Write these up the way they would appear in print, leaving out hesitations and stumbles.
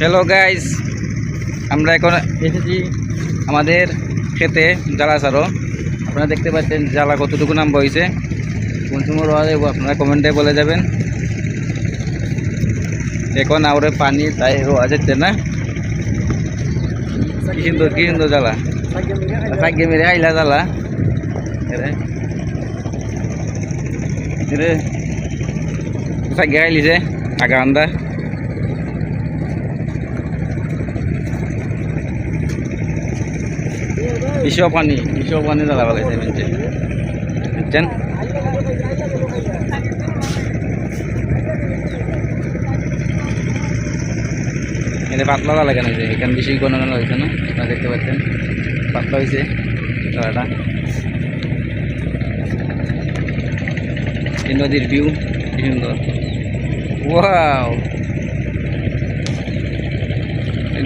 Hello guys, আমরা এখন এসেছি আমাদের খেতে জ্বালা ছাড়ো। আপনারা দেখতে পাচ্ছেন জ্বালা কতটুকু নাম বইছে, কোন সময় রোয়া যাবো আপনারা কমেন্টে বলে যাবেন। এখন আউরে পানি তাই রোয়া যাচ্ছে না। কি সুন্দর জ্বালা, সাইকে মেরে আইলা জ্বালা সাইকে আইলিছে আগা আন্দা। ইসব পানি জ্বালা বলাইছে মেনছে বুঝছেন। এখানে পাতলা জ্বালা কেন হয়েছে, এখানে বেশি ঘন হয়েছে না, আপনারা দেখতে পাচ্ছেন পাতলা হয়েছে জ্বালাটা। এই নদীর ভিউ কি সুন্দর, ওয়াও।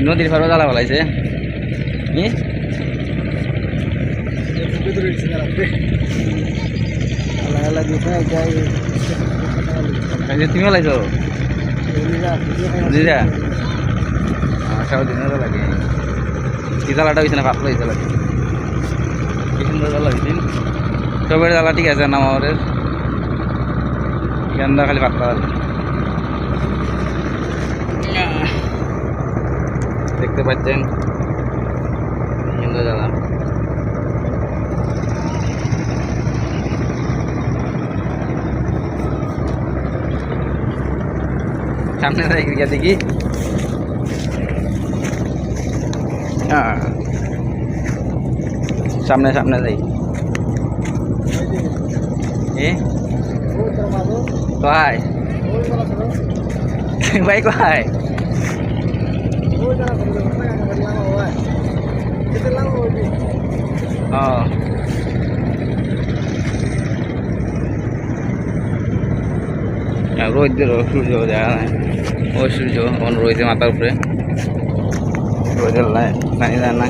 নদীর পাড়ে জ্বালা বলাইছে তুমি লাইছ বুঝিরা সারাদিন লাগে। কি জ্বালাটা হয়েছে না পাতলা হয়েছে লাগে, কি সুন্দর জ্বালা হয়েছে। সবের জ্বালা ঠিক আছে না, আমাদের এখানটা খালি পাতলা দেখতে পাচ্ছেন সুন্দর জ্বালা। সামনে গিয়ে দেখি সামনে যাই কোথায় ভাই, কোথায় রোদ সূর্য দেখা নাই, ওই সূর্য এখন রয়েছে মাথার উপরে, রোদের পানি যায় না।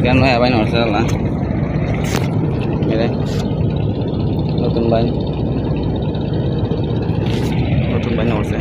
কেন ভাই নড়ছে না নতুন ভাই নড়ছে।